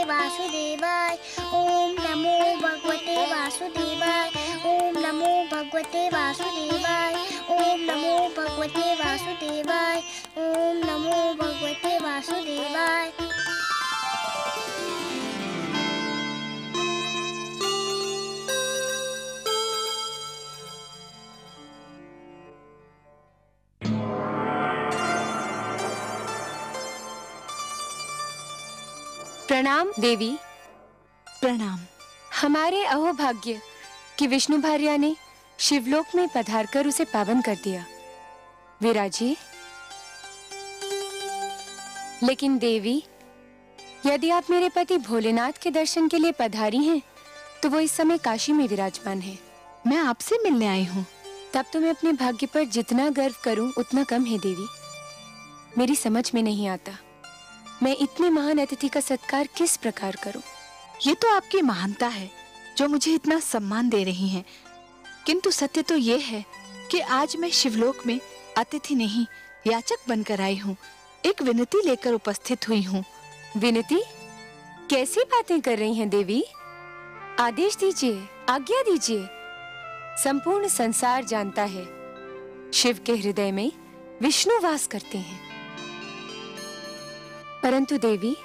वासुदेवाय। ओम नमो भगवते वासुदेवाय। ओम नमो भगवते वासुदेवाय। ओम नमो भगवते वासुदेवाय। ओम नमो भगवते वासुदेवाय। प्रणाम देवी। प्रणाम। हमारे अहोभाग्य कि विष्णु भार्या ने शिवलोक में पधारकर उसे पावन कर दिया। विराजिए। लेकिन देवी, यदि आप मेरे पति भोलेनाथ के दर्शन के लिए पधारी हैं, तो वो इस समय काशी में विराजमान है। मैं आपसे मिलने आई हूँ। तब तो मैं अपने भाग्य पर जितना गर्व करूं उतना कम है देवी। मेरी समझ में नहीं आता मैं इतने महान अतिथि का सत्कार किस प्रकार करूं। ये तो आपकी महानता है जो मुझे इतना सम्मान दे रही हैं। किंतु सत्य तो ये है कि आज मैं शिवलोक में अतिथि नहीं याचक बनकर आई हूँ। एक विनती लेकर उपस्थित हुई हूँ। विनती? कैसी बातें कर रही हैं देवी? आदेश दीजिए, आज्ञा दीजिए। संपूर्ण संसार जानता है शिव के हृदय में विष्णु वास करते हैं। परंतु देवी,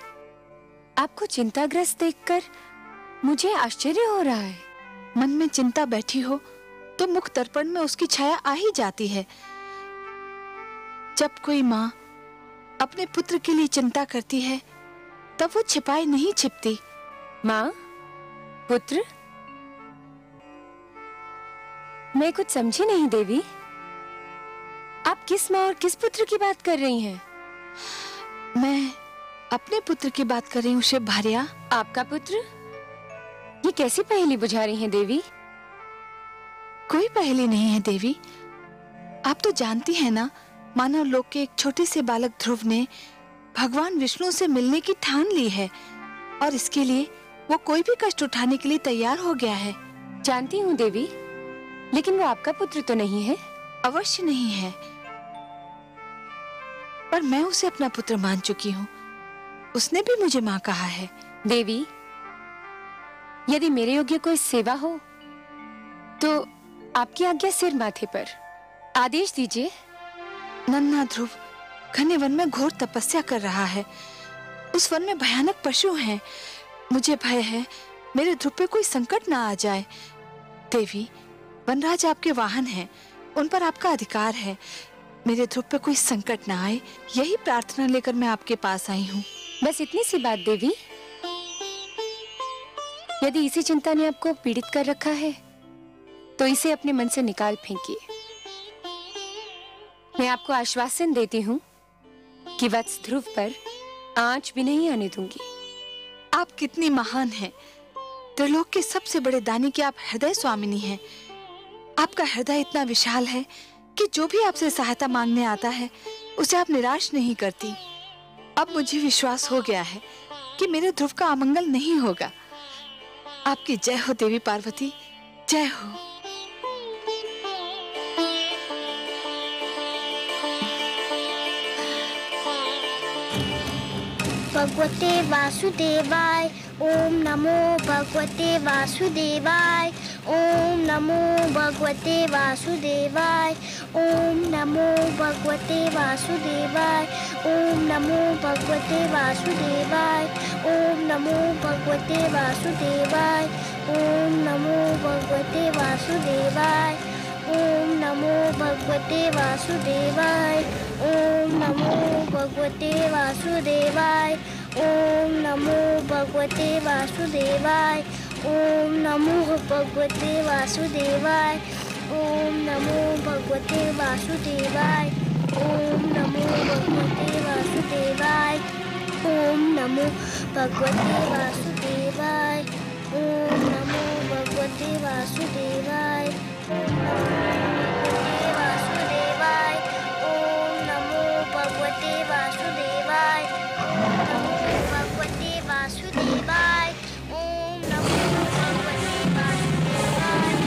आपको चिंताग्रस्त देखकर मुझे आश्चर्य हो रहा है। मन में चिंता बैठी हो तो मुख दर्पण में उसकी छाया आ ही जाती है। जब कोई माँ अपने पुत्र के लिए चिंता करती है तब वो छिपाई नहीं छिपती। माँ, पुत्र? मैं कुछ समझी नहीं देवी। आप किस माँ और किस पुत्र की बात कर रही हैं? मैं अपने पुत्र की बात कर रही हूँ शिव भार्या। आपका पुत्र? ये कैसी पहेली बुझा रही हैं देवी? कोई पहेली नहीं है देवी। आप तो जानती हैं ना, मानव लोक के एक छोटे से बालक ध्रुव ने भगवान विष्णु से मिलने की ठान ली है और इसके लिए वो कोई भी कष्ट उठाने के लिए तैयार हो गया है। जानती हूँ देवी, लेकिन वो आपका पुत्र तो नहीं है। अवश्य नहीं है, पर मैं उसे अपना पुत्र मान चुकी हूँ। उसने भी मुझे माँ कहा है। देवी, यदि मेरे योग्य कोई सेवा हो तो आपकी आज्ञा सिर माथे पर। आदेश दीजिए। नन्हा ध्रुव घने वन में घोर तपस्या कर रहा है। उस वन में भयानक पशु हैं। मुझे भय है मेरे ध्रुव पे कोई संकट ना आ जाए। देवी, वनराज आपके वाहन हैं, उन पर आपका अधिकार है। मेरे ध्रुव पे कोई संकट ना आए, यही प्रार्थना लेकर मैं आपके पास आई हूँ। बस इतनी सी बात देवी। यदि इसी चिंता ने आपको पीड़ित कर रखा है तो इसे अपने मन से निकाल फेंकिए। मैं आपको आश्वासन देती हूँ कि वत्स ध्रुव पर आंच भी नहीं आने दूंगी। आप कितनी महान हैं। त्रिलोक के सबसे बड़े दानी की आप हृदय स्वामिनी हैं। आपका हृदय इतना विशाल है कि जो भी आपसे सहायता मांगने आता है उसे आप निराश नहीं करती। अब मुझे विश्वास हो गया है कि मेरे ध्रुव का अमंगल नहीं होगा। आपकी जय हो देवी पार्वती, जय हो। भगवते वासुदेवाय। ओम नमो भगवते वासुदेवाय। ओम नमो भगवते वासुदेवाय। ओम नमो भगवते वासुदेवाय। ओम नमो भगवते वासुदेवाय। ओम नमो भगवते वासुदेवाय। ओम नमो भगवते वासुदेवाय। ओम नमो भगवते वासुदेवाय। ओम नमो भगवते वासुदेवाय। ओम नमो भगवते वासुदेवाय। ओम नमो भगवते वासुदेवाय। ओम नमो भगवते वासुदेवाय। ओम नमो भगवते वासुदेवाय। ओम नमो भगवते वासुदेवाय। ओम नमो भगवते वासुदेवाय। ओम नमो भगवते वासुदेवाय। ओम नमो भगवते वासुदेवाय। ओम नमो भगवते वासुदेवाय। ओम नमो भगवते वासुदेवाय।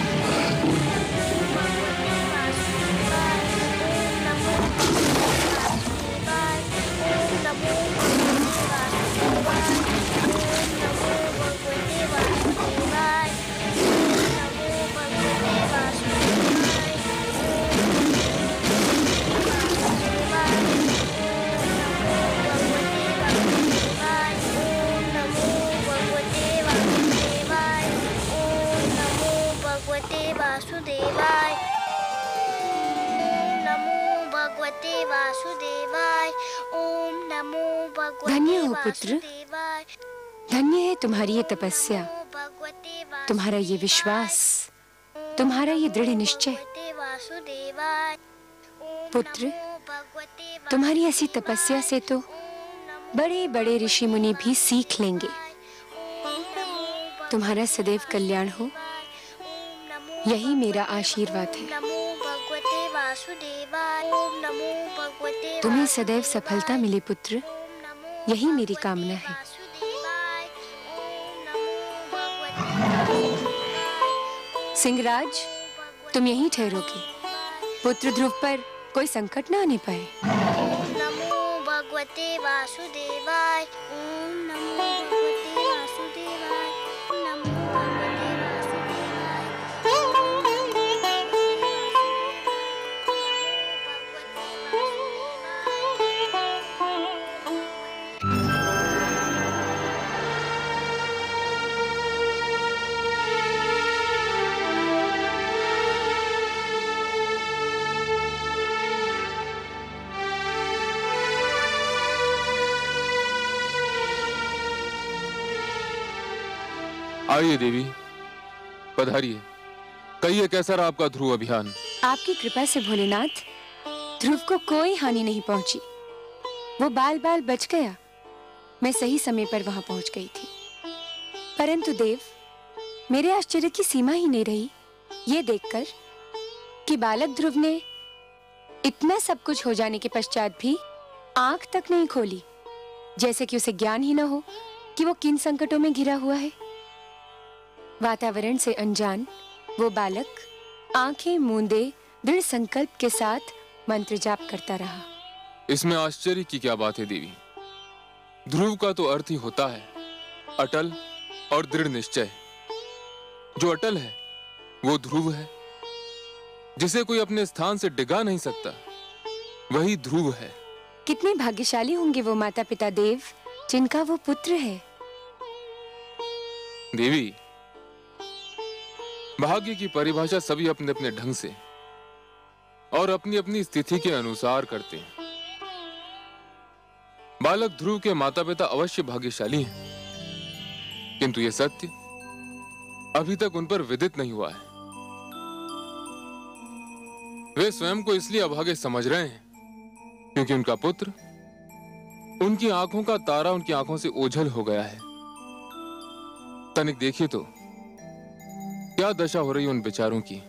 वासुदेवाय। ओम नमो भगवते वासुदेवाय। ओम नमो भगवते धन्य हो पुत्र, वासुदेवाय। धन्य है तुम्हारी ये तपस्या, भगवते तुम्हारा ये विश्वास, तुम्हारा ये दृढ़ निश्चय। वासुदेवाय। पुत्र, तुम्हारी ऐसी तपस्या से तो बड़े बड़े ऋषि मुनि भी सीख लेंगे। तुम्हारा सदैव कल्याण हो, यही मेरा आशीर्वाद है। नमो भगवते वासुदेवाय। ओम नमो भगवते तुम्हें सदैव सफलता मिले पुत्र, यही मेरी कामना है। वासुदेवाय। ओम नमो भगवते सिंहराज, तुम यहीं ठहरोगे, पुत्र ध्रुव पर कोई संकट न आने पाए। ओम नमो भगवते वासुदेवाय। ओम नमो भगवते वासुदेवाय। नमो भगवते वासुदेवाय। आइए देवी, पधारिए। कहिए कैसा रहा आपका ध्रुव अभियान? आपकी कृपा से भोलेनाथ, ध्रुव को कोई हानि नहीं पहुंची। वो बाल बाल बच गया। मैं सही समय पर वहां पहुंच गई थी। परंतु देव, मेरे आश्चर्य की सीमा ही नहीं रही ये देखकर कि बालक ध्रुव ने इतना सब कुछ हो जाने के पश्चात भी आंख तक नहीं खोली, जैसे कि उसे ज्ञान ही न हो कि वो किन संकटों में घिरा हुआ है। वातावरण से अनजान वो बालक आंखें मूंदे दृढ़ संकल्प के साथ मंत्र जाप करता रहा। इसमें आश्चर्य की क्या बात है देवी? ध्रुव का तो अर्थ ही होता है अटल और दृढ़ निश्चय। जो अटल है वो ध्रुव है, जिसे कोई अपने स्थान से डिगा नहीं सकता, वही ध्रुव है। कितने भाग्यशाली होंगे वो माता पिता देव जिनका वो पुत्र है। देवी, भाग्य की परिभाषा सभी अपने अपने ढंग से और अपनी अपनी स्थिति के अनुसार करते हैं। बालक ध्रुव के माता पिता अवश्य भाग्यशाली हैं, किंतु यह सत्य अभी तक उन पर विदित नहीं हुआ है। वे स्वयं को इसलिए अभागे समझ रहे हैं क्योंकि उनका पुत्र, उनकी आंखों का तारा उनकी आंखों से ओझल हो गया है। तनिक देखिए तो क्या दशा हो रही है उन बेचारों की।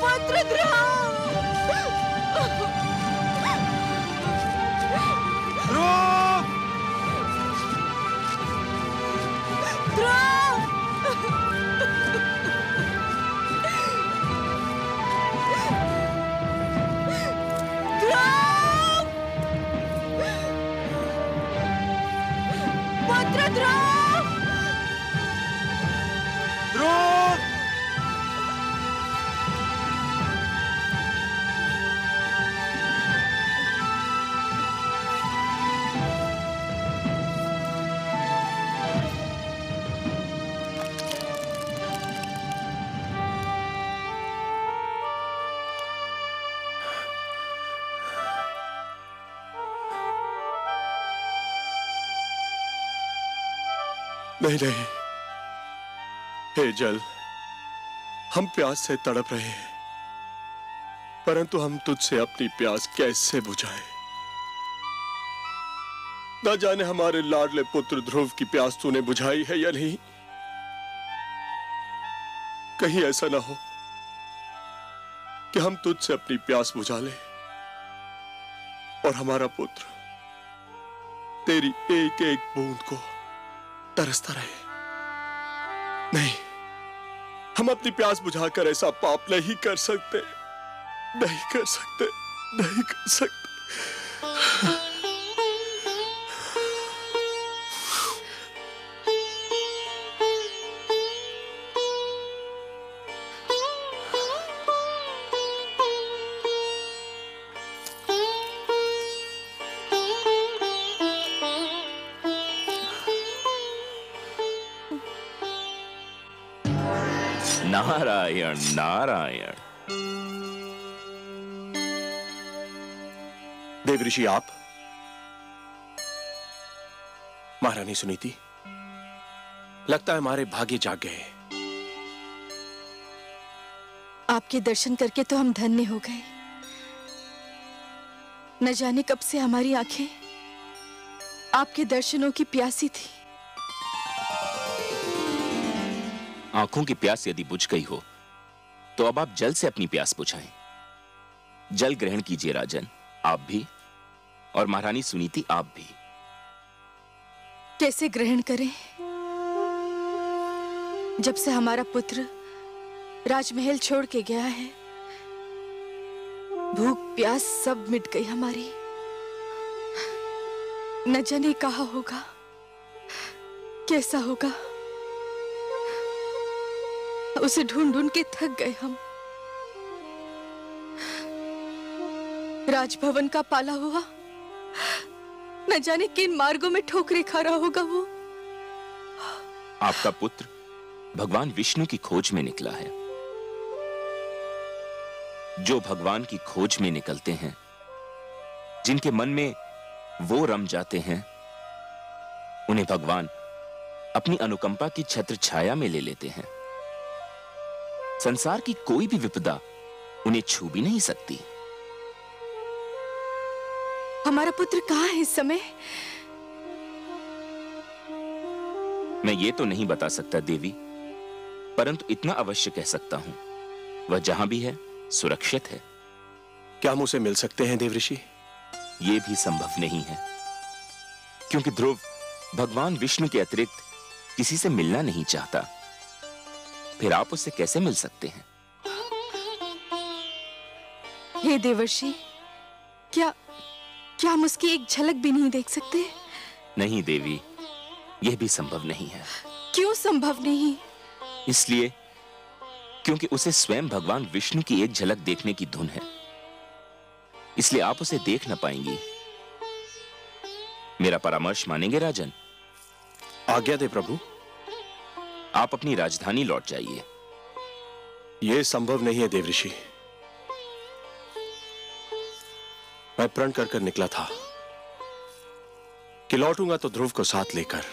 पुत्र ध्रुव! नहीं नहीं, हे जल, हम प्यास से तड़प रहे हैं, परंतु हम तुझसे अपनी प्यास कैसे बुझाएं? न जाने हमारे लाडले पुत्र ध्रुव की प्यास तूने बुझाई है या नहीं। कहीं ऐसा ना हो कि हम तुझसे अपनी प्यास बुझा लें और हमारा पुत्र तेरी एक एक बूंद को तरसता रहे। नहीं, हम अपनी प्यास बुझाकर ऐसा पाप नहीं कर सकते, नहीं कर सकते, नहीं कर सकते। नारायण नारायण। देवऋषि आप? महारानी सुनीति, लगता है हमारे भाग्य जाग गए। आपके दर्शन करके तो हम धन्य हो गए। न जाने कब से हमारी आंखें आपके दर्शनों की प्यासी थी। आंखों की प्यास यदि बुझ गई हो तो अब आप जल से अपनी प्यास बुझाएं। जल ग्रहण कीजिए राजन, आप भी, और महारानी सुनीति आप भी। कैसे ग्रहण करें? जब से हमारा पुत्र राजमहल छोड़ के गया है, भूख प्यास सब मिट गई हमारी। न जाने कहाँ होगा, कैसा होगा, उसे ढूंढ ढूंढ के थक गए हम। राजभवन का पाला हुआ न जाने किन मार्गों में ठोकरें खा रहा होगा वो। आपका पुत्र भगवान विष्णु की खोज में निकला है। जो भगवान की खोज में निकलते हैं, जिनके मन में वो रम जाते हैं, उन्हें भगवान अपनी अनुकंपा की छत्र छाया में ले लेते हैं। संसार की कोई भी विपदा उन्हें छू भी नहीं सकती। हमारा पुत्र कहाँ है इस समय? मैं ये तो नहीं बता सकता देवी, परंतु इतना अवश्य कह सकता हूं, वह जहां भी है सुरक्षित है। क्या हम उसे मिल सकते हैं देवऋषि? यह भी संभव नहीं है, क्योंकि ध्रुव भगवान विष्णु के अतिरिक्त किसी से मिलना नहीं चाहता। फिर आप उससे कैसे मिल सकते हैं? हे देवर्षि, क्या हम उसकी एक झलक भी नहीं देख सकते? नहीं देवी, यह भी संभव नहीं है। क्यों संभव नहीं? इसलिए क्योंकि उसे स्वयं भगवान विष्णु की एक झलक देखने की धुन है, इसलिए आप उसे देख न पाएंगी। मेरा परामर्श मानेंगे राजन? आज्ञा दे प्रभु। आप अपनी राजधानी लौट जाइए। यह संभव नहीं है देवऋषि। मैं प्रण कर कर निकला था कि लौटूंगा तो ध्रुव को साथ लेकर,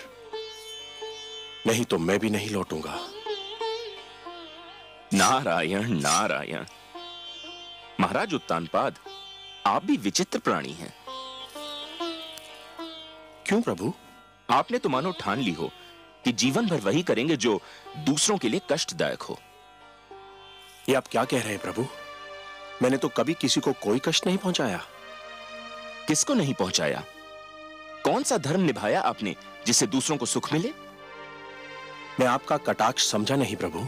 नहीं तो मैं भी नहीं लौटूंगा। नारायण नारायण। महाराज उत्तानपाद, आप भी विचित्र प्राणी हैं। क्यों प्रभु? आपने तो मानो ठान ली हो कि जीवन भर वही करेंगे जो दूसरों के लिए कष्टदायक हो। ये आप क्या कह रहे हैं प्रभु? मैंने तो कभी किसी को कोई कष्ट नहीं पहुंचाया। किसको नहीं पहुंचाया? कौन सा धर्म निभाया आपने जिससे दूसरों को सुख मिले? मैं आपका कटाक्ष समझा नहीं प्रभु।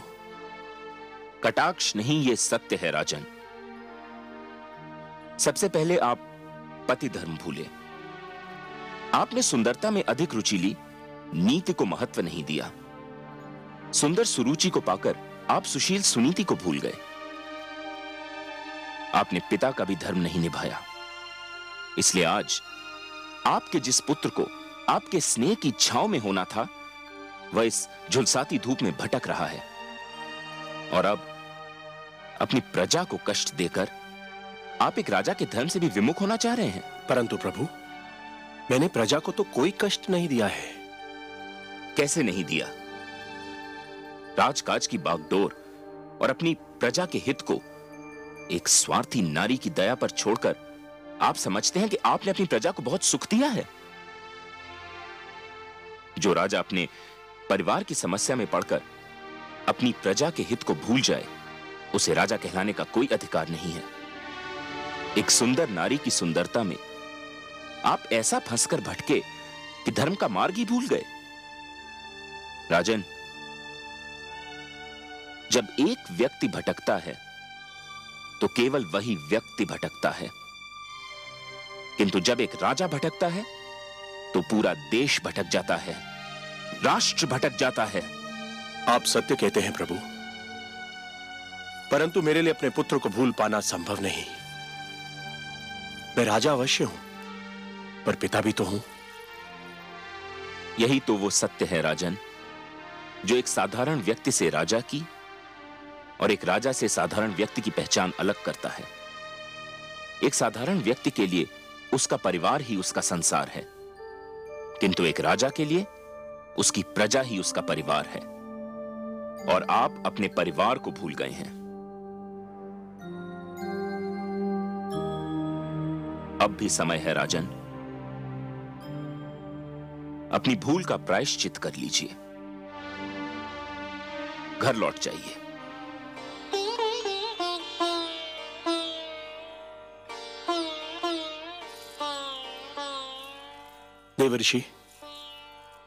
कटाक्ष नहीं, ये सत्य है राजन। सबसे पहले आप पति धर्म भूले। आपने सुंदरता में अधिक रुचि ली, नीति को महत्व नहीं दिया। सुंदर सुरुचि को पाकर आप सुशील सुनीति को भूल गए। आपने पिता का भी धर्म नहीं निभाया। इसलिए आज आपके जिस पुत्र को आपके स्नेह की छांव में होना था, वह इस झुलसाती धूप में भटक रहा है। और अब अपनी प्रजा को कष्ट देकर आप एक राजा के धर्म से भी विमुख होना चाह रहे हैं। परंतु प्रभु, मैंने प्रजा को तो कोई कष्ट नहीं दिया है। कैसे नहीं दिया? राजकाज की बागडोर और अपनी प्रजा के हित को एक स्वार्थी नारी की दया पर छोड़कर आप समझते हैं कि आपने अपनी प्रजा को बहुत सुख दिया है। जो राजा अपने परिवार की समस्या में पड़कर अपनी प्रजा के हित को भूल जाए, उसे राजा कहलाने का कोई अधिकार नहीं है। एक सुंदर नारी की सुंदरता में आप ऐसा फंसकर भटके कि धर्म का मार्ग ही भूल गए। राजन, जब एक व्यक्ति भटकता है तो केवल वही व्यक्ति भटकता है, किंतु जब एक राजा भटकता है तो पूरा देश भटक जाता है, राष्ट्र भटक जाता है। आप सत्य कहते हैं प्रभु, परंतु मेरे लिए अपने पुत्र को भूल पाना संभव नहीं। मैं राजा अवश्य हूं, पर पिता भी तो हूं। यही तो वो सत्य है राजन, जो एक साधारण व्यक्ति से राजा की और एक राजा से साधारण व्यक्ति की पहचान अलग करता है। एक साधारण व्यक्ति के लिए उसका परिवार ही उसका संसार है, किंतु एक राजा के लिए उसकी प्रजा ही उसका परिवार है। और आप अपने परिवार को भूल गए हैं। अब भी समय है राजन, अपनी भूल का प्रायश्चित कर लीजिए, घर लौट जाइए। देवर्षि,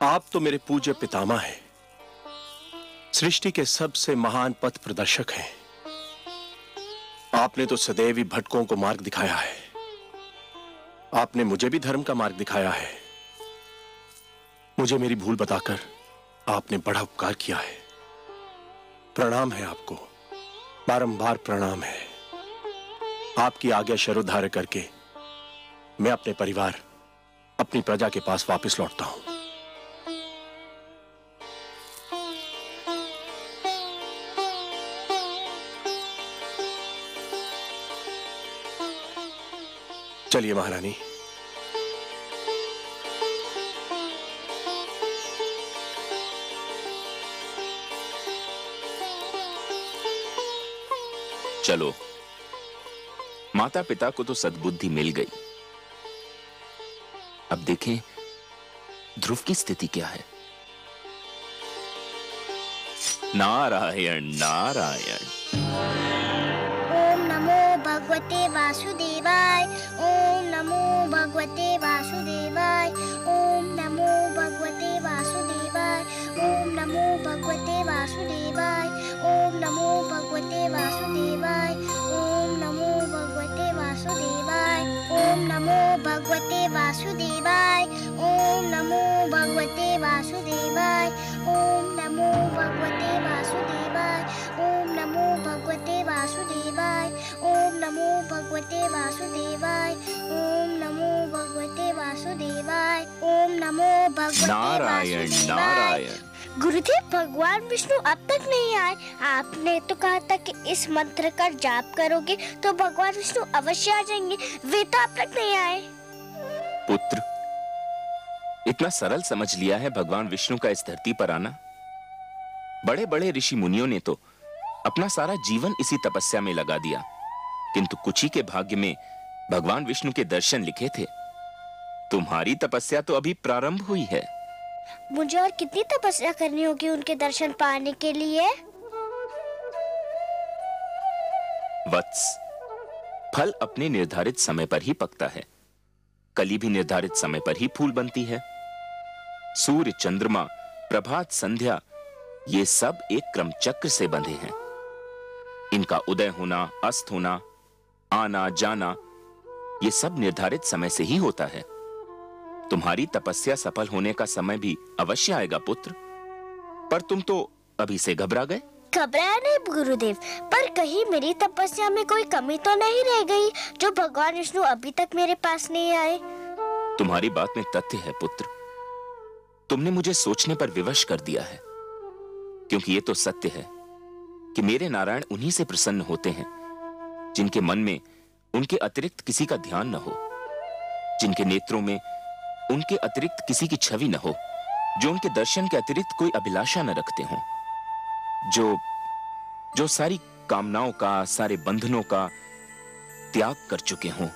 आप तो मेरे पूज्य पितामह हैं, सृष्टि के सबसे महान पथ प्रदर्शक हैं। आपने तो सदैव ही भटकों को मार्ग दिखाया है। आपने मुझे भी धर्म का मार्ग दिखाया है। मुझे मेरी भूल बताकर आपने बड़ा उपकार किया है। प्रणाम है आपको, बारंबार प्रणाम है। आपकी आज्ञा शरोधार्य करके मैं अपने परिवार, अपनी प्रजा के पास वापस लौटता हूं। चलिए महारानी। चलो, माता पिता को तो सद्बुद्धि मिल गई, अब देखें ध्रुव की स्थिति क्या है। नारायण नारायण। ओम नमो भगवते वासुदेवाय। ओम नमो भगवते वासुदेवाय। ओम नमो भगवते वासुदेवाय। ओम नमो भगवते वासुदेवाय। ओम नमो भगवते वासुदेवाय। ओम नमो भगवते वासुदेवाय। ओम नमो भगवते वासुदेवाय। ओम नमो भगवते वासुदेवाय। ओम नमो भगवते वासुदेवाय। ओम नमो भगवते वासुदेवाय। ओम नमो भगवते वासुदेवाय। ओम नमो भगवते वासुदेवाय। ओम नमो भगवते नारायण वासुदेवाय। नारायण। गुरुदेव, भगवान विष्णु अब तक नहीं आए। आपने तो कहा था कि इस मंत्र का जाप करोगे तो भगवान विष्णु अवश्य आ जाएंगे। वे तो अब तक नहीं आए। पुत्र, इतना सरल समझ लिया है भगवान विष्णु का इस धरती पर आना? बड़े बड़े ऋषि मुनियों ने तो अपना सारा जीवन इसी तपस्या में लगा दिया, किंतु कुछ ही के भाग्य में भगवान विष्णु के दर्शन लिखे थे। तुम्हारी तपस्या तो अभी प्रारंभ हुई है। मुझे और कितनी तपस्या करनी होगी उनके दर्शन पाने के लिए? वत्स, फल अपने निर्धारित समय पर ही पकता है। कली भी निर्धारित समय पर ही फूल बनती है। सूर्य, चंद्रमा, प्रभात, संध्या, ये सब एक क्रम चक्र से बंधे हैं। इनका उदय होना, अस्त होना, आना जाना, ये सब निर्धारित समय से ही होता है। तुम्हारी तपस्या सफल होने का समय भी अवश्य आएगा पुत्र, पर तुम तो अभी से घबरा गए। घबराया नहीं गुरुदेव, पर कहीं मेरी तपस्या में कोई कमी तो नहीं रह गई जो भगवान विष्णु अभी तक मेरे पास नहीं आए? तुम्हारी बात में तथ्य है पुत्र। तुमने मुझे सोचने पर विवश कर दिया है, क्योंकि ये तो सत्य है कि मेरे नारायण उन्हीं से प्रसन्न होते हैं जिनके मन में उनके अतिरिक्त किसी का ध्यान न हो, जिनके नेत्रों में उनके अतिरिक्त किसी की छवि न हो, जो उनके दर्शन के अतिरिक्त कोई अभिलाषा न रखते हों, जो सारी कामनाओं का, सारे बंधनों का त्याग कर चुके हों,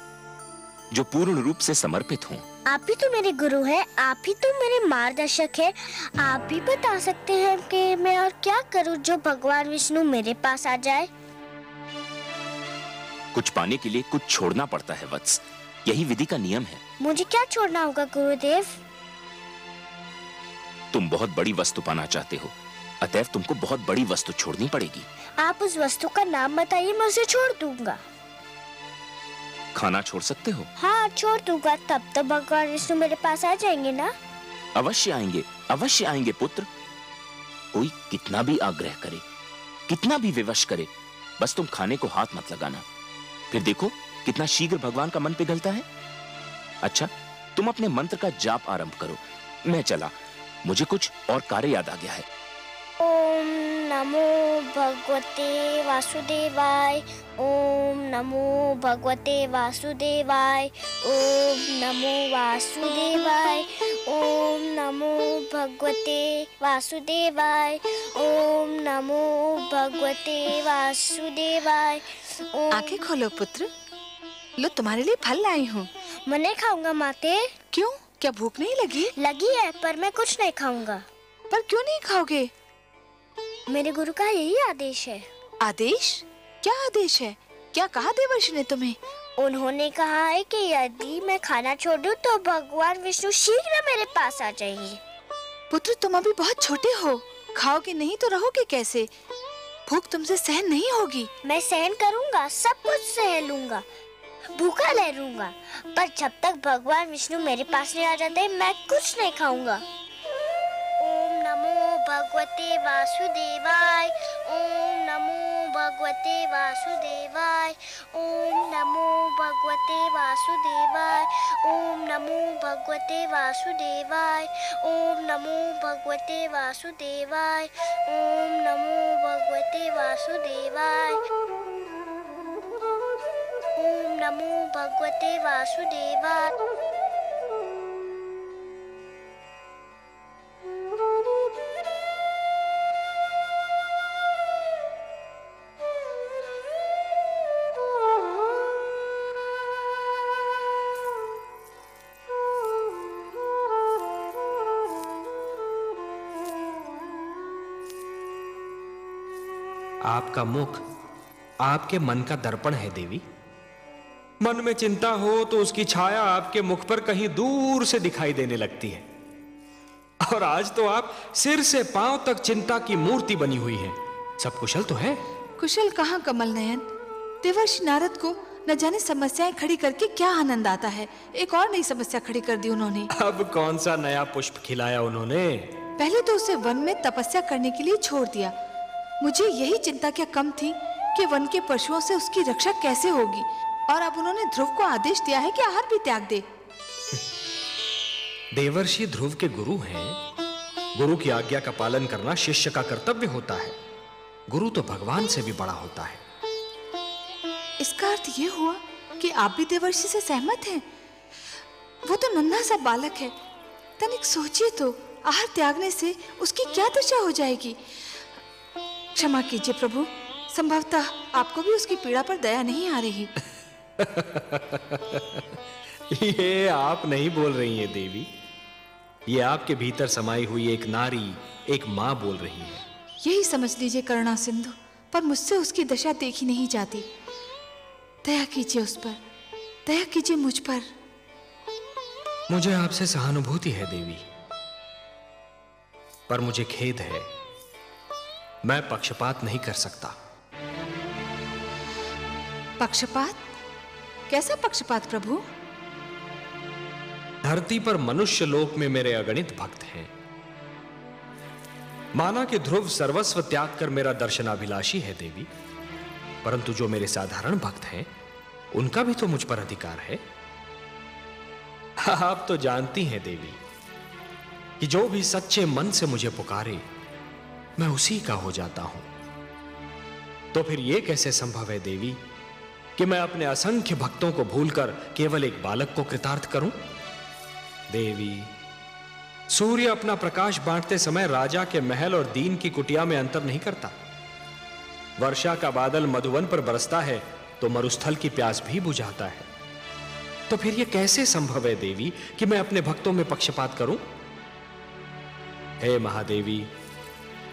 जो पूर्ण रूप से समर्पित हों। आप ही तो मेरे गुरु हैं, आप ही तो मेरे मार्गदर्शक हैं। आप ही बता सकते हैं कि मैं और क्या करूं जो भगवान विष्णु मेरे पास आ जाए। कुछ पाने के लिए कुछ छोड़ना पड़ता है वत्स, यही विधि का नियम है। मुझे क्या छोड़ना होगा गुरुदेव? तुम बहुत बड़ी वस्तु पाना चाहते हो, अतएव तुमको बहुत बड़ी वस्तु छोड़नी पड़ेगी। आप उस वस्तु का नाम बताइए, मैं उसे छोड़ दूंगा। खाना छोड़ सकते हो? हाँ छोड़ दूंगा, तब तो भगवान विष्णु मेरे पास आ जाएंगे ना। अवश्य आएंगे पुत्र। कोई कितना भी आग्रह करे, कितना भी विवश करे, बस तुम खाने को हाथ मत लगाना, फिर देखो कितना शीघ्र भगवान का मन पिघलता है। अच्छा, तुम अपने मंत्र का जाप आरंभ करो, मैं चला, मुझे कुछ और कार्य याद आ गया है। ओम नमो भगवते वासुदेवाय, ओम नमो भगवते वासुदेवाय, ओम नमो वासुदेवाय, ओम नमो भगवते वासुदेवाय, ओम नमो भगवते वासुदेवाय। आंखें खोलो पुत्र, लो तुम्हारे लिए फल लाई हूँ। मैं नहीं खाऊंगा माते। क्यों, क्या भूख नहीं लगी? लगी है, पर मैं कुछ नहीं खाऊंगा। पर क्यों नहीं खाओगे? मेरे गुरु का यही आदेश है। आदेश? क्या आदेश है? क्या कहा देवर्षि ने तुम्हें? उन्होंने कहा है कि यदि मैं खाना छोड़ दूं तो भगवान विष्णु शीघ्र मेरे पास आ जाएंगे। पुत्र तुम अभी बहुत छोटे हो, खाओगे नहीं तो रहोगे कैसे? भूख तुमसे सहन नहीं होगी। मैं सहन करूंगा, सब कुछ सह लूंगा, भूखा रह लूंगा, पर जब तक भगवान विष्णु मेरे पास नहीं आ जाते मैं कुछ नहीं खाऊंगा। ओम नमो भगवते वासुदेवाय, ओम नमो भगवते वासुदेवाय, ओम नमो भगवते वासुदेवाय, ओम नमो भगवते वासुदेवाय, ओम नमो भगवते वासुदेवाय, ओम नमो भगवते वासुदेवाय, ओम नमो भगवते वासुदेवाय। आपका मुख आपके मन का दर्पण है देवी। मन में चिंता हो तो उसकी छाया आपके मुख पर कहीं दूर से दिखाई देने लगती है, और आज तो आप सिर से पांव तक चिंता की मूर्ति बनी हुई हैं। सब कुशल तो है? कुशल कहाँ कमल नयन, देवर्षि नारद को न जाने समस्याएं खड़ी करके क्या आनंद आता है। एक और नई समस्या खड़ी कर दी उन्होंने। अब कौन सा नया पुष्प खिलाया उन्होंने? पहले तो उसे वन में तपस्या करने के लिए छोड़ दिया। मुझे यही चिंता क्या कम थी कि वन के पशुओं से उसकी रक्षा कैसे होगी, और अब उन्होंने ध्रुव को आदेश दिया है कि आहार भी त्याग दे। देवर्षि ध्रुव के गुरु हैं। गुरु की आज्ञा का पालन करना शिष्य का कर्तव्य होता है। गुरु तो भगवान से भी बड़ा होता है। इसका अर्थ ये हुआ कि आप भी देवर्षि से सहमत हैं? वो तो नन्हा सा बालक है, तनिक सोचिए तो, आहार त्यागने से उसकी क्या दशा हो जाएगी। क्षमा कीजिए प्रभु, संभवतः आपको भी उसकी पीड़ा पर दया नहीं आ रही। ये आप नहीं बोल रही हैं देवी, ये आपके भीतर समाई हुई एक नारी, एक माँ बोल रही है। यही समझ लीजिए करुणा सिंधु, पर मुझसे उसकी दशा देखी नहीं जाती। दया कीजिए उस पर, दया कीजिए मुझ पर। मुझे आपसे सहानुभूति है देवी, पर मुझे खेद है, मैं पक्षपात नहीं कर सकता। पक्षपात? कैसा पक्षपात प्रभु? धरती पर मनुष्य लोक में मेरे अगणित भक्त हैं। माना कि ध्रुव सर्वस्व त्याग कर मेरा दर्शनाभिलाषी है देवी, परंतु जो मेरे साधारण भक्त हैं उनका भी तो मुझ पर अधिकार है। आप तो जानती हैं देवी कि जो भी सच्चे मन से मुझे पुकारे मैं उसी का हो जाता हूं। तो फिर यह कैसे संभव है देवी कि मैं अपने असंख्य भक्तों को भूलकर केवल एक बालक को कृतार्थ करूं? देवी, सूर्य अपना प्रकाश बांटते समय राजा के महल और दीन की कुटिया में अंतर नहीं करता। वर्षा का बादल मधुवन पर बरसता है तो मरुस्थल की प्यास भी बुझाता है। तो फिर यह कैसे संभव है देवी कि मैं अपने भक्तों में पक्षपात करूं? हे महादेवी,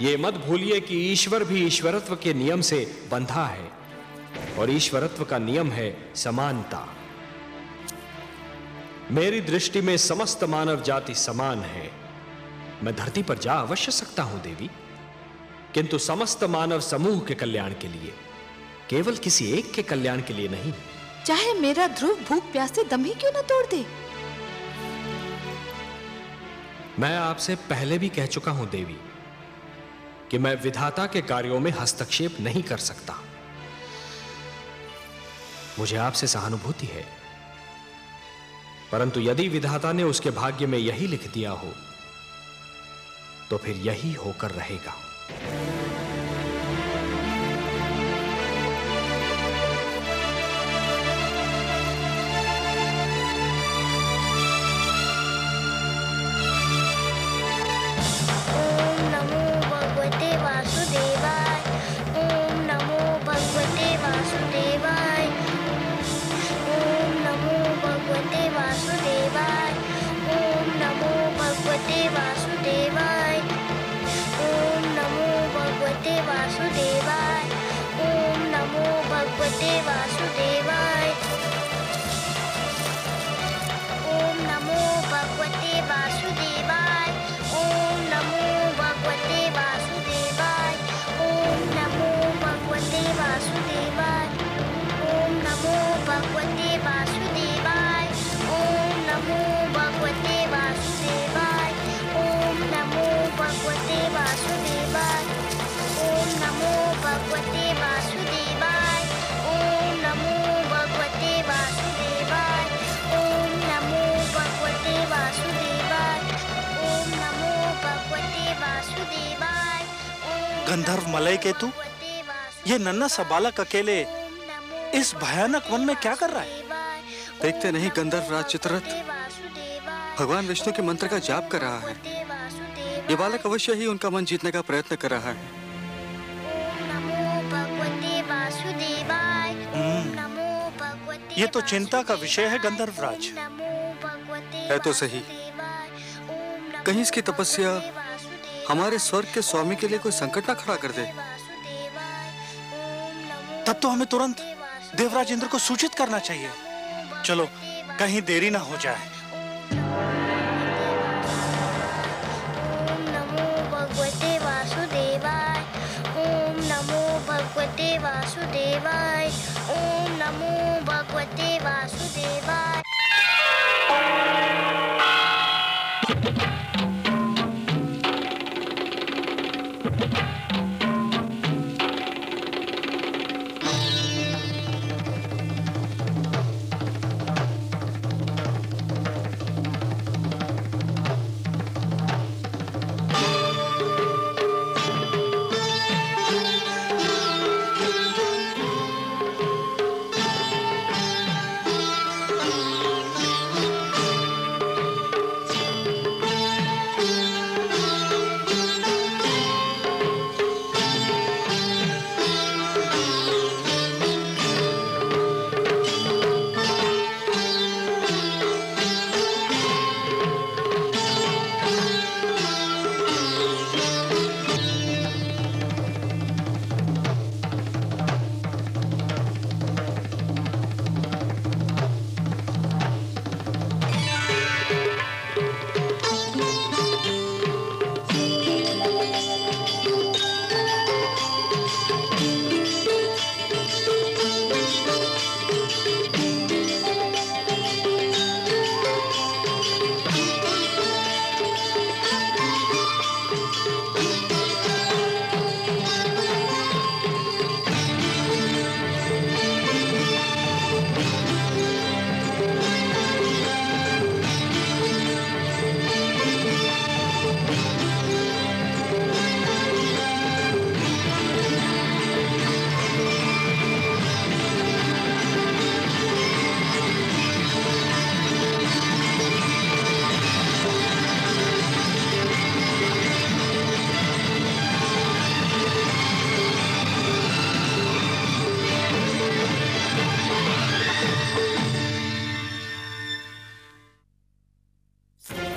ये मत भूलिए कि ईश्वर भी ईश्वरत्व के नियम से बंधा है, और ईश्वरत्व का नियम है समानता। मेरी दृष्टि में समस्त मानव जाति समान है, मैं धरती पर जा अवश्य सकता हूं देवी, किंतु समस्त मानव समूह के कल्याण के लिए, केवल किसी एक के कल्याण के लिए नहीं। चाहे मेरा ध्रुव भूख प्यास से दम ही क्यों न तोड़ दे। मैं आपसे पहले भी कह चुका हूं देवी कि मैं विधाता के कार्यों में हस्तक्षेप नहीं कर सकता। मुझे आपसे सहानुभूति है, परंतु यदि विधाता ने उसके भाग्य में यही लिख दिया हो तो फिर यही होकर रहेगा। गंधर्व मलय केतु, ये नन्हा सा बालक अकेले इस भयानक वन में क्या कर रहा है? देखते नहीं गंधर्व राज चित्ररथ भगवान विष्णु के मंत्र का जाप कर रहा है। ये बालक अवश्य ही उनका मन जीतने का प्रयत्न कर रहा है। ये तो चिंता का विषय है गंधर्व राज। है तो सही, कहीं इसकी तपस्या हमारे स्वर्ग के स्वामी के लिए कोई संकट ना खड़ा कर दे। तब तो हमें तुरंत देवराज इंद्र को सूचित करना चाहिए। चलो, कहीं देरी ना हो जाए। ओम नमो भगवते वासुदेवाय। ओम नमो भगवते वासुदेवाय। ओम नमो भगवते वासुदेवाय।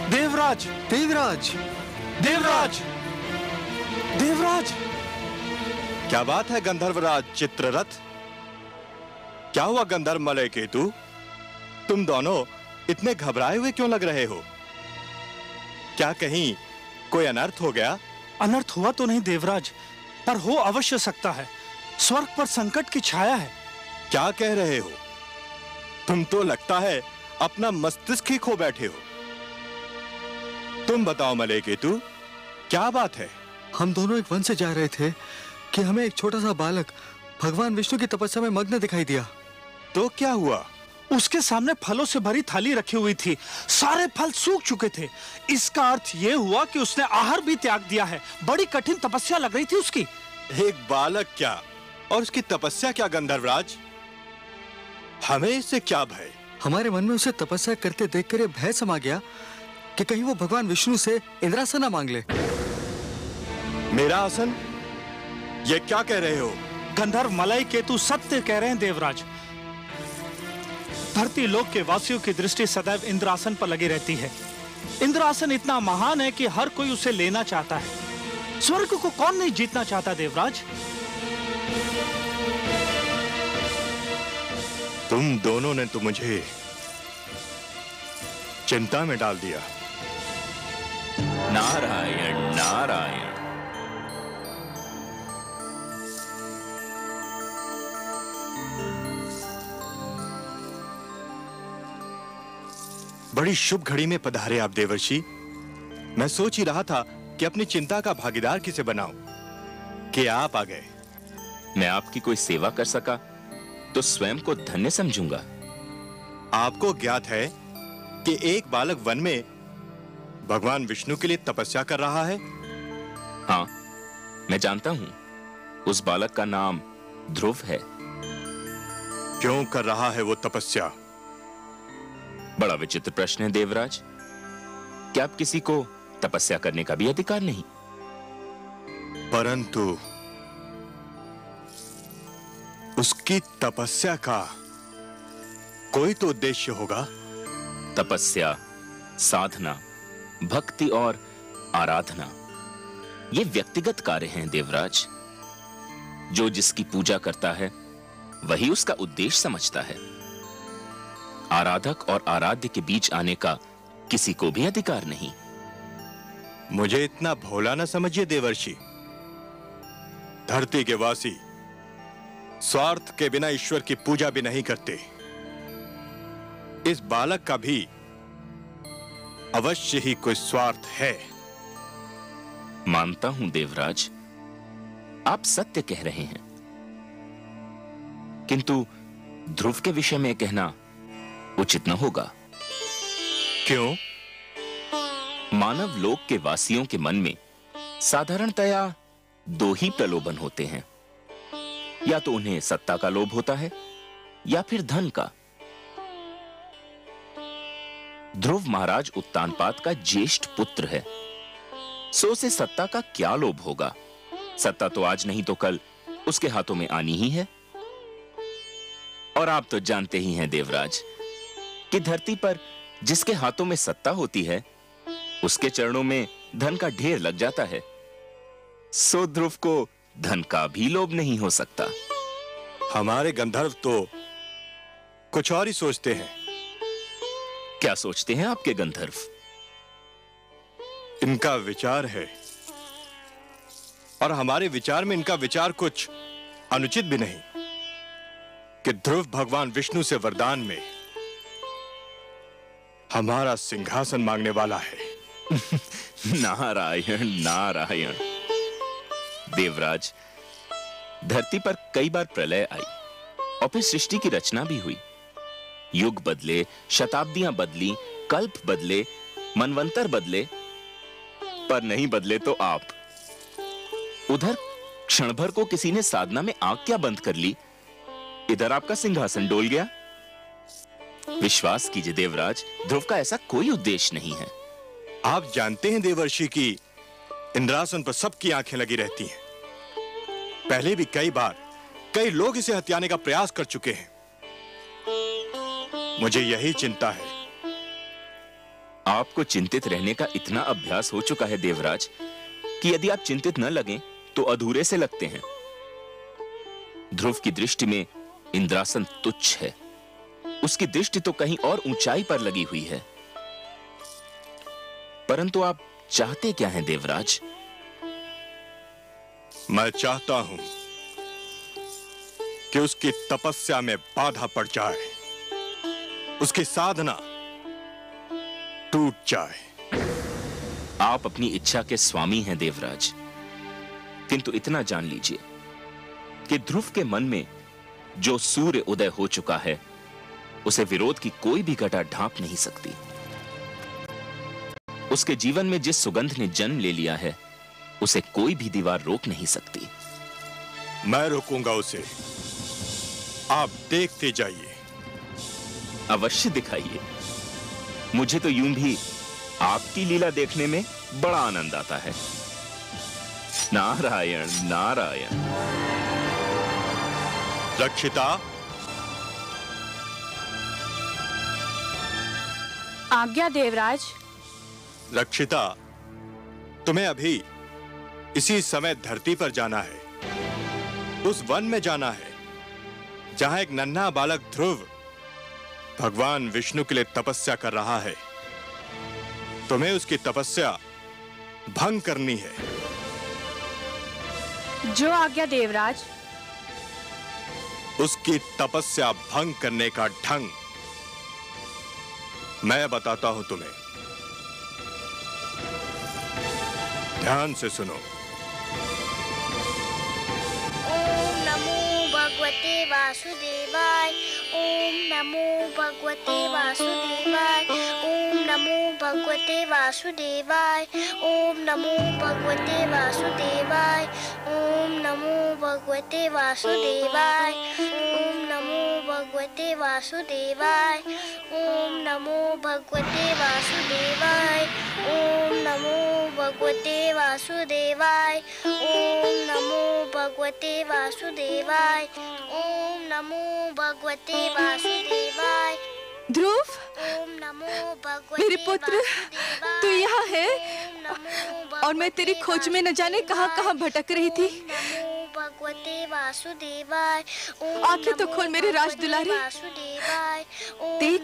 देवराज, देवराज, देवराज, देवराज! क्या बात है गंधर्वराज चित्ररथ? क्या हुआ गंधर्व मलय केतु? तुम दोनों इतने घबराए हुए क्यों लग रहे हो? क्या कहीं कोई अनर्थ हो गया? अनर्थ हुआ तो नहीं देवराज, पर हो अवश्य सकता है। स्वर्ग पर संकट की छाया है। क्या कह रहे हो? तुम तो लगता है अपना मस्तिष्क ही खो बैठे हो। तुम बताओ मलेकेतु, क्या बात है? हम दोनों एक वन से जा रहे थे कि हमें एक छोटा सा बालक भगवान विष्णु की तपस्या में मग्न दिखाई दिया। तो क्या हुआ? उसके सामने फलों से भरी थाली रखी हुई थी। सारे फल सूख चुके थे। इसका अर्थ यह हुआ कि उसने आहार भी त्याग दिया है। बड़ी कठिन तपस्या लग रही थी उसकी। एक बालक क्या और उसकी तपस्या क्या गंधर्वराज? हमें इससे क्या भय? हमारे मन में उसे तपस्या करते देखकर ये भय समा गया कि कहीं वो भगवान विष्णु से इंद्रासन ना मांग ले। मेरा आसन? ये क्या कह रहे हो? गंधर्व मलयकेतु सत्य कह रहे हैं देवराज। धरती लोक के वासियों की दृष्टि सदैव इंद्रासन पर लगी रहती है। इंद्रासन इतना महान है कि हर कोई उसे लेना चाहता है। स्वर्ग को कौन नहीं जीतना चाहता देवराज? तुम दोनों ने तो मुझे चिंता में डाल दिया। नारायण नारायण। बड़ी शुभ घड़ी में पधारे आप देवर्षि। मैं सोच ही रहा था कि अपनी चिंता का भागीदार किसे बनाऊं कि आप आ गए। मैं आपकी कोई सेवा कर सका तो स्वयं को धन्य समझूंगा। आपको ज्ञात है कि एक बालक वन में भगवान विष्णु के लिए तपस्या कर रहा है? हाँ, मैं जानता हूं। उस बालक का नाम ध्रुव है। क्यों कर रहा है वो तपस्या? बड़ा विचित्र प्रश्न है देवराज। क्या आप किसी को तपस्या करने का भी अधिकार नहीं? परंतु उसकी तपस्या का कोई तो उद्देश्य होगा। तपस्या, साधना, भक्ति और आराधना ये व्यक्तिगत कार्य हैं देवराज। जो जिसकी पूजा करता है वही उसका उद्देश्य समझता है। आराधक और आराध्य के बीच आने का किसी को भी अधिकार नहीं। मुझे इतना भोला न समझिए देवर्षि। धरती के वासी स्वार्थ के बिना ईश्वर की पूजा भी नहीं करते। इस बालक का भी अवश्य ही कोई स्वार्थ है। मानता हूं देवराज, आप सत्य कह रहे हैं, किंतु ध्रुव के विषय में कहना उचित न होगा। क्यों? मानव लोक के वासियों के मन में साधारणतया दो ही प्रलोभन होते हैं। या तो उन्हें सत्ता का लोभ होता है या फिर धन का। ध्रुव महाराज उत्तानपाद का ज्येष्ठ पुत्र है, सो उसे सत्ता का क्या लोभ होगा? सत्ता तो आज नहीं तो कल उसके हाथों में आनी ही है। और आप तो जानते ही हैं देवराज कि धरती पर जिसके हाथों में सत्ता होती है उसके चरणों में धन का ढेर लग जाता है। सो ध्रुव को धन का भी लोभ नहीं हो सकता। हमारे गंधर्व तो कुछ और ही सोचते हैं। क्या सोचते हैं आपके गंधर्व? इनका विचार है और हमारे विचार में इनका विचार कुछ अनुचित भी नहीं कि ध्रुव भगवान विष्णु से वरदान में हमारा सिंहासन मांगने वाला है। नारायण नारायण। देवराज, धरती पर कई बार प्रलय आई और फिर सृष्टि की रचना भी हुई। युग बदले, शताब्दियां बदली, कल्प बदले, मनवंतर बदले, पर नहीं बदले तो आप। उधर क्षण भर को किसी ने साधना में आंख क्या बंद कर ली, इधर आपका सिंहासन डोल गया। विश्वास कीजिए देवराज, ध्रुव का ऐसा कोई उद्देश्य नहीं है। आप जानते हैं देवर्षि की इंद्रासन पर सबकी आंखें लगी रहती हैं। पहले भी कई बार कई लोग इसे हथियाने का प्रयास कर चुके हैं। मुझे यही चिंता है। आपको चिंतित रहने का इतना अभ्यास हो चुका है देवराज कि यदि आप चिंतित न लगें तो अधूरे से लगते हैं। ध्रुव की दृष्टि में इंद्रासन तुच्छ है। उसकी दृष्टि तो कहीं और ऊंचाई पर लगी हुई है। परंतु आप चाहते क्या हैं देवराज? मैं चाहता हूं कि उसकी तपस्या में बाधा पड़ जाए, उसकी साधना टूट जाए। आप अपनी इच्छा के स्वामी हैं देवराज, किंतु इतना जान लीजिए कि ध्रुव के मन में जो सूर्य उदय हो चुका है, उसे विरोध की कोई भी घटा ढांप नहीं सकती। उसके जीवन में जिस सुगंध ने जन्म ले लिया है, उसे कोई भी दीवार रोक नहीं सकती। मैं रोकूंगा उसे, आप देखते जाइए। अवश्य दिखाइए। मुझे तो यूं भी आपकी लीला देखने में बड़ा आनंद आता है। नारायण नारायण। रक्षिता, आज्ञा देवराज। रक्षिता, तुम्हें अभी इसी समय धरती पर जाना है, उस वन में जाना है जहां एक नन्हा बालक ध्रुव भगवान विष्णु के लिए तपस्या कर रहा है। तुम्हें उसकी तपस्या भंग करनी है। जो आज्ञा देवराज। उसकी तपस्या भंग करने का ढंग मैं बताता हूं तुम्हें, ध्यान से सुनो। ओम नमो भगवते वासुदेवाय। ओम नमो भगवते वासुदेवाय। ओम नमो भगवते वासुदेवाय। ओम नमो भगवते वासुदेवाय। ओम नमो भगवते वासुदेवाय। ओम नमो भगवते वासुदेवाय। ओम नमो भगवते वासुदेवाय। ओम नमो भगवते वासुदेवाय। ओम नमो भगवते वासुदेवाय। ओम नमो भगवते वासुदेवाय। ध्रुव, ओम नमो भगवते मेरे पुत्र, तू यहाँ है और मैं तेरी खोज में न जाने कहां भटक रही थी। भगवते वासुदेवाय। आंखें तो खोल मेरे राज दुलारे। देख,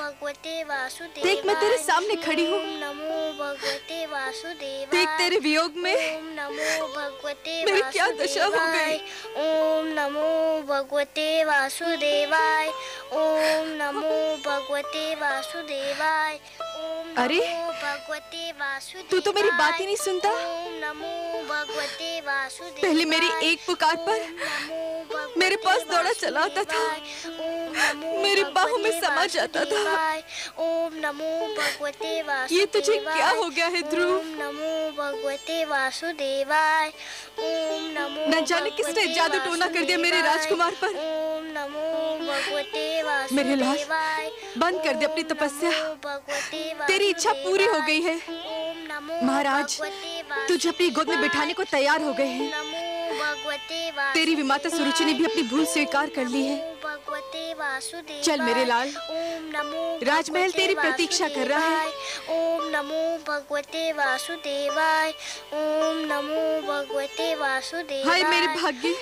भगवते वासुदेवाय। देख, मैं तेरे सामने खड़ी हूँ। नमो भगवते वासुदेवाय। देख, तेरे वियोग में ओम नमो भगवते मेरी क्या दशा हो गई। ओम नमो भगवते वासुदेवाय। ओम नमो भगवते वासुदेवाय। अरे, भगवते वासुदेवाय। तू तो मेरी बात ही नहीं सुनता। ओम नमो भगवते वासुदेवाय। पहले मेरी एक पुकार पर मेरे पास दौड़ा चला आता था, मेरी बाहों में समा जाता था। ओम नमो भगवते वासुदेवाय। ये तुझे क्या हो गया है ध्रुव? ओम नमो भगवते वासुदेवाय। ओम नमो न जाने किसने जादू टोना कर दिया मेरे राजकुमार पर। ओम नमो भगवते वासुदेवाय। मेरे लाल, बंद कर दे अपनी तपस्या। तेरी इच्छा पूरी हो गई है। महाराज, तुझे अपनी गोद में बिठाने को तैयार हो गए हैं। तेरी विमाता सुरुचि ने भी अपनी भूल स्वीकार कर ली है। चल मेरे लाल, राजमहल तेरी प्रतीक्षा कर रहा है। ओम नमो भगवते वासुदेवाय। ओम नमो भगवते वासुदेवाय। हाय मेरे भाग्य,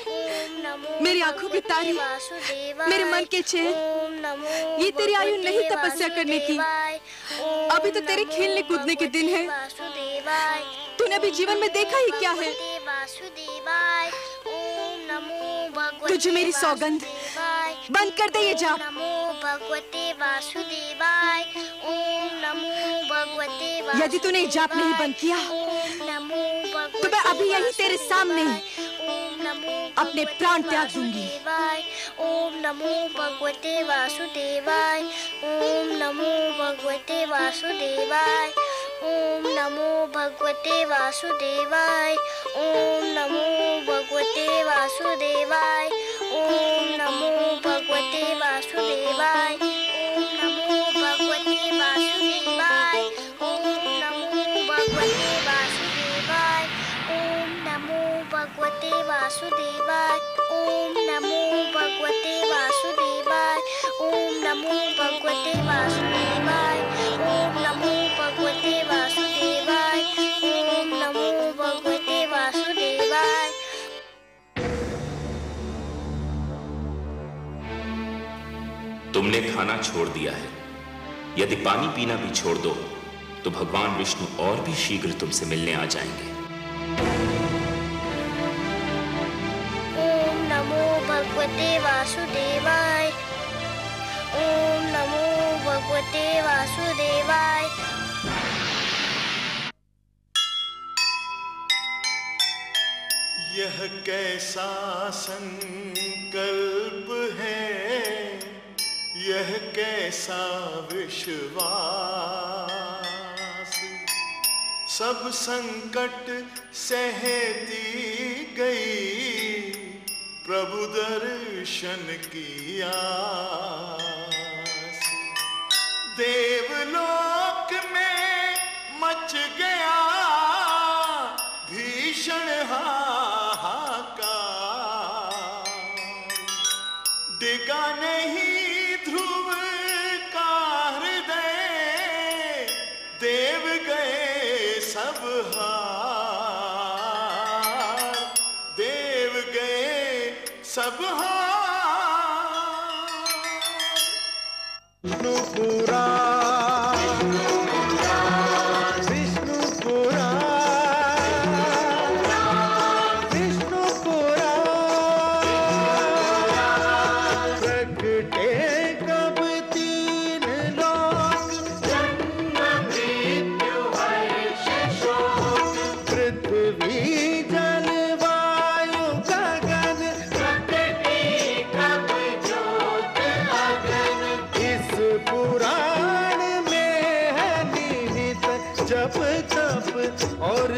मेरी आंखों की तारी, मेरे मन के चैन, ये तेरी आयु नहीं तपस्या करने की। अभी तो तेरे खेलने कूदने के दिन है। तूने अभी जीवन में देखा ही क्या है। तुझे मेरी सौगंध, बंद कर दे ये जाप। नमो भगवते वासुदेवाय। ओम नमो भगवते वासुदेवाय। यदि तूने जाप नहीं बंद किया तो मैं अभी यही तेरे सामने अपने प्राण त्याग दूंगी। ओम नमो भगवते वासुदेवाय। ओम नमो भगवते वासुदेवाय। ओम नमो भगवते वासुदेवाय। ओम नमो भगवते वासुदेवाय। ओम नमो भगवते वासुदेवाय। ओम नमो भगवते वासुदेवाय। ओम नमो भगवते वासुदेवाय। ओम नमो भगवते वासुदेवाय। ओम नमो भगवते वासुदेवाय। ओम नमो भगवते वासुदेवाय। ओम नमो भगवते वासुदेवाय। ओम नमो भगवते वासुदेवाय। तुमने खाना छोड़ दिया है, यदि पानी पीना भी छोड़ दो तो भगवान विष्णु और भी शीघ्र तुमसे मिलने आ जाएंगे। ओम नमो भगवते वासुदेवाय। ओम नमो भगवते वासुदेवाय। यह कैसा संकल्प है, यह कैसा विश्वास। सब संकट सहती गई, प्रभु दर्शन की आस। देवलोक में मच गया भीषण हाहाकार। डिगा नहीं ध्रुव का हृदय, देव गए सब हार। देव गए सब हार। विष्णुपुरा और